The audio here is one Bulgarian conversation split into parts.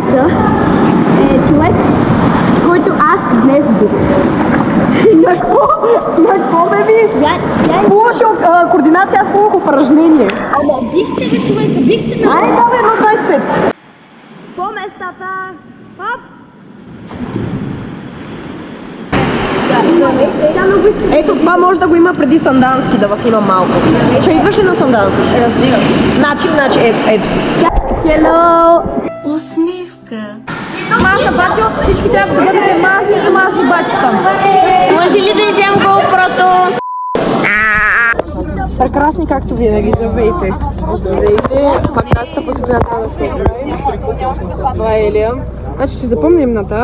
Иваница е човек, който аз днес бих. На какво бе ви? Лошо координация, аз полух упражнение. Ама бихте бе човека, бихте на... Айде, давай, 1,25. По местата! Хоп! Ето това може да го има преди Сандански, да вас има малко. Ще идваш ли на Сандански? Разбирам. Значи, ето. Hello! Усмивка. Маша, бачо, всички трябва да бъдете мазни бачета. Може ли да изям GoPro-то? Прекрасни, както винаги, здравейте. Здравейте, паката по светлината трябва да се играе. Това е Елия. Значи ще запомня имената.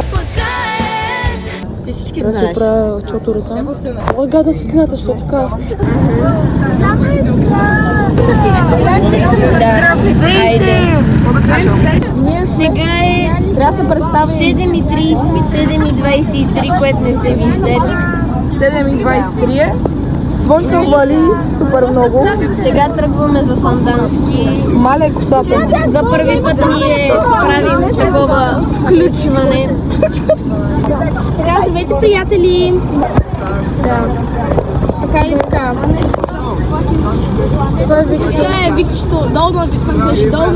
Ти всички Трябва да знаеш. се оправя чотората. Ой, гада светлината, що така? Ние сега е... Трябва да се представим 7:30, 7:23, което не се вижда. 7:23 е. Вънка вали супер много. Сега тръгваме за Сандански. Маля е косата. За първи път ние правим такова включване. Така, здравейте, приятели! Да. Така или така? Това е Викчето. Това е Викчето. Долу на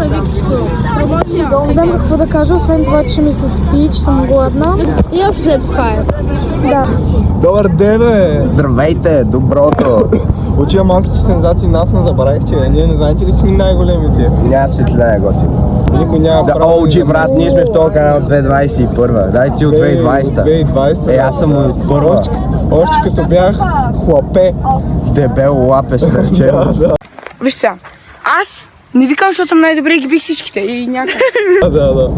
Викчето. Промоция. Не знам какво да кажа, освен това, че ми се спи, че съм гладна. И общо след това е. Да. Добър ден, бе! Здравейте, доброто! Учия малките сензации, нас не забравихте, бе. Ние не знаете ли, че сме най-големите? Няма светлина, готино. Никой няма Да, право. OG, брат, ние сме в този канал 2021. Дай ти от 2020. 2020. Аз съм от първа. Още като бях хлапе. Дебело лапе стърче. Виж сега, аз не викам, защото съм най-добре и ги бих всичките и някак. Да.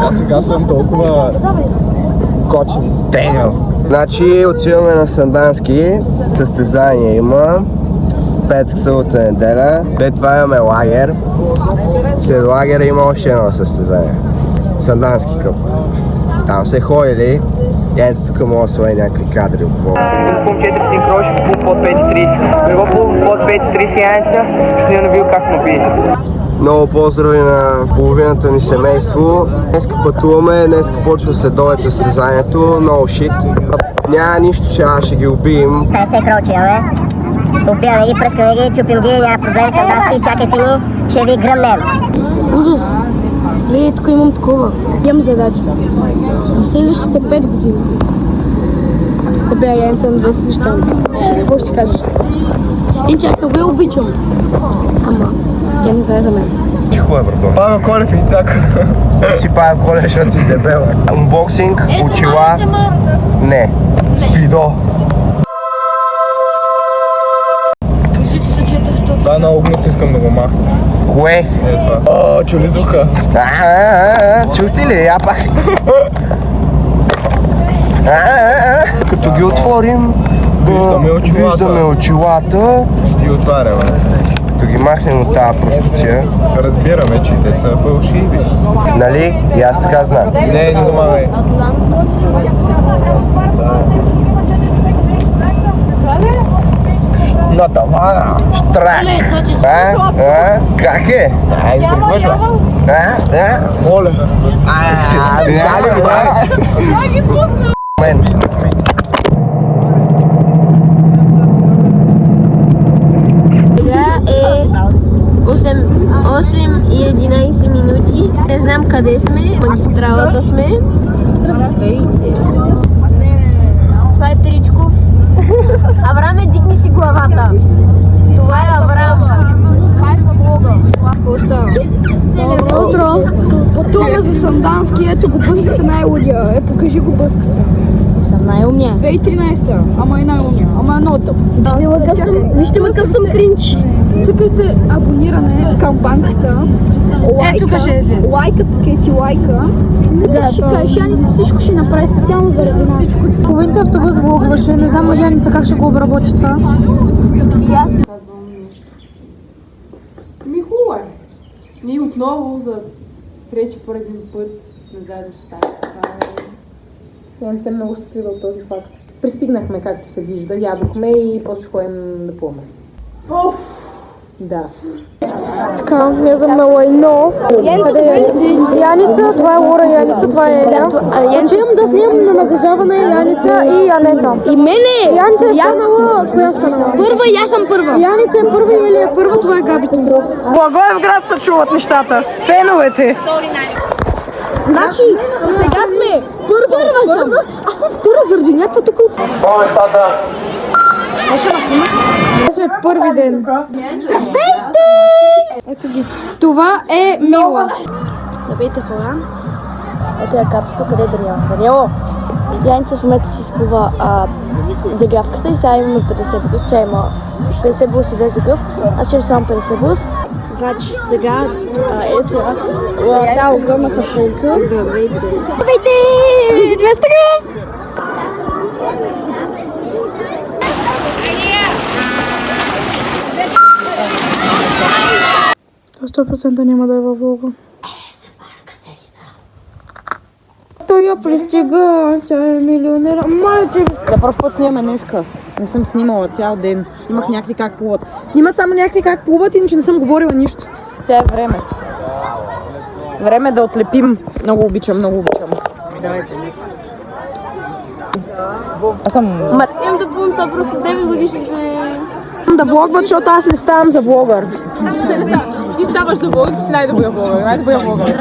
Аз сега съм толкова кочен. Тегъл. Значи отиваме на Сандански. Състезание има. Петък, събота, неделя. След това имаме лагер. След лагера има още едно състезание. Сандански къп. Там се ходили. Янци тук мога да сложи някакви кадри от Бога. Пум 4 синкрош, пул под 5.30. При пул под 5.30 яйца, ще не бил как му би. Много поздрави на половината ни семейство. Днеска пътуваме, днеска почва следобед състезанието. Много шит. Няма нищо, че аз ще ги убием. 50 крочи, бе. Убиваме ги, пръскаме ги, чупим ги, няма проблем, Сандански, чакайте ни, ще ви гръмнем. Ужас! Ле, тук имам такова. Имам задача. В следващите 5 години да бя яйца на 20 неща. Ти какво ще кажеш? Чак, много я обичам. Ама, тя не знае за мен. Чихо е, брато. Павел Колев и Цак. Си Павел Колев, защото си дебел. Унбоксинг, очила. Не. Спидо. Да, много гнусно искам да го махнеш. Кое? Е това. О, чули звука? Чути ли? Я пак. Като ги отворим, виждаме очилата. Ще ги отваряме. Като ги махнем от тази простотия. Разбираме, че те са фалшиви. Нали? И аз така знам. Не домагай. На тавана. Штрак. Как е? Ай, изтръгваш, бе. Оле. Мен. Сега е 8:11 минути. Не знам къде сме, магистралата сме. Здравейте! Това е Тричков. Авраме, дигни си главата. Това е Аврам. Какво става? Добро утро! Пътуваме за Сандански, ето го бъската най-лудия. Покажи го бъската. Съм най-умния. 2013, ама и най-умния, ама много тъп. Вижте какъв съм кринч. Цъкайте абониране към банката. Лайка, цъкайте лайка. Ще кажеш, Яница всичко ще направи специално заради нас. Половината автобус влогваше, не знам Яница как ще го обработи това. Ми хубаво е. Ние отново за трети пореден път сме заедно с тази. Яница е много щастлива от този факт. Пристигнахме, както се вижда, ядохме и после ще ходим да плуваме. Така, мязам на лайно. Къде е Яница? Това е Лора Яница, това е Еля. Отивам да снимам на награждаване Яница и Анета. И мене! Яница е станала... Коя е станала? Първа и аз съм първа. Яница е първа и Елия е първа, това е Габито. Благоевград се чуват нещата. Феновете. Значи, сега сме първа съм. Аз съм втора заради някаква тук от... Ние сме първи ден. Ето ги. Това е Мила. Здравейте хора. Ето е катото, къде е Даниела. Даниело! Яница в момента си спува загрявката и сега имаме 50 брус. Тя има 50 брус и 2 загръв. Аз ще имам само 50 брус. Значи сега ето да, огромната фенка. Здравейте! Здравейте! 200 грам! 100% няма да е във влога. Той я пристига, тя е милионера. Малече! За първ път снимаме днеска. Не съм снимала цял ден. Снимах някакви как плуват. Снимат само някакви как плуват, иначе не съм говорила нищо. Сега е време. Време да отлепим. Много обичам, много обичам. Давайте. Аз съм... Имам да пълвам 100% с 9 годишните. Да влогват, защото аз не ставам за влогър. Ти ставаш за влогър, ти си най-добрия влогър. Най-добрия влогър.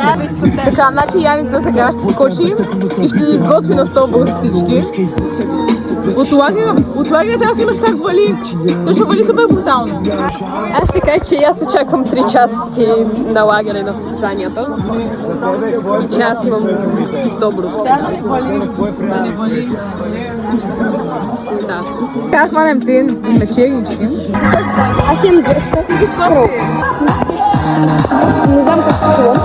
Така, значи Яница сега ще скочи и ще ни изготви на стол всички. От лагера трябва да снимаш как вали. То ще вали супер брутално. Аз ще кажа, че аз очаквам 3 части на лагере на състезанията. И че аз имам 100 брус. Сега да не вали. Да не вали. Да. Как хванем те, да сме чернички. Аз имам 200. Не знам как се чувам.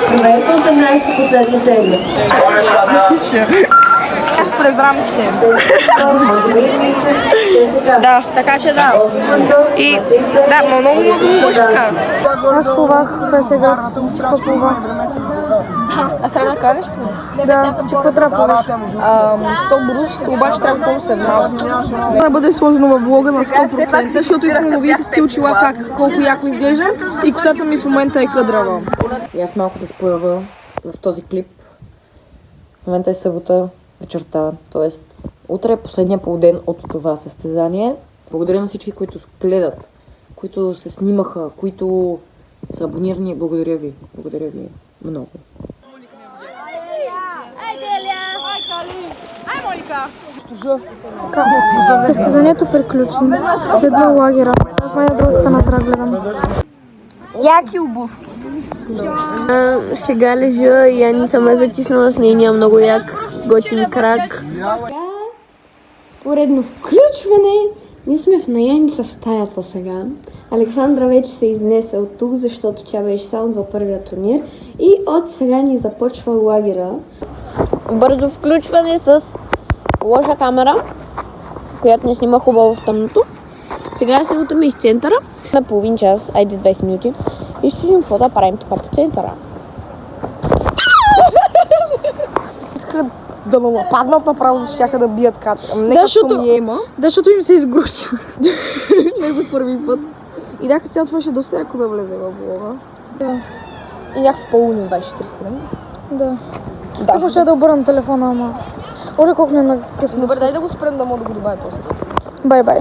Проверка 18 последна серия. Аз през рамчите. Да, така че да. И да, много мъзно така. Аз плувах сега. Ти какво плува? Аз трябва да кажеш? Да, ти какво трябва да плуваш? 100 брус, обаче трябва да помня след малко. Да бъде сложено във влога на 100%, защото искам да видите сти очила как, колко яко изглеждам и косата ми в момента е къдрава. И аз малко да се поява в този клип. В момента е събота вечерта, т.е. утре е последния полуден от това състезание. Благодаря на всички, които гледат, които се снимаха, които са абонирани. Благодаря ви. Благодаря ви много. Състезанието приключи. Следва лагера. Аз май на друга страна трябва да гледам. Яки обувки. Сега лежа и Яница ме затиснала с нейния много як готин крак. Поредно включване. Ние сме в Наяница стаята сега. Александра вече се изнесе от тук, защото тя беше само за първия турнир. И от сега ни започва лагера. Бързо включване с лоша камера, която не снима хубаво в тъмното. Сега се лутаме из центъра. На половин час, айде 20 минути. И ще видим какво да правим тук по центъра. Искаха да ме нападнат направо, щяха да бият катка. Не Да, като ми ема. Да, защото им се изгруча. Не за първи път. И даха цялото това ще е доста яко да влезе във влога. Да. И някакво по-луни 24/7. Да. Тук ще да обърна телефона, ама... Оле, колко ми е накъсно. Добре, дай да го спрем да мога да го добавя после. Бай-бай.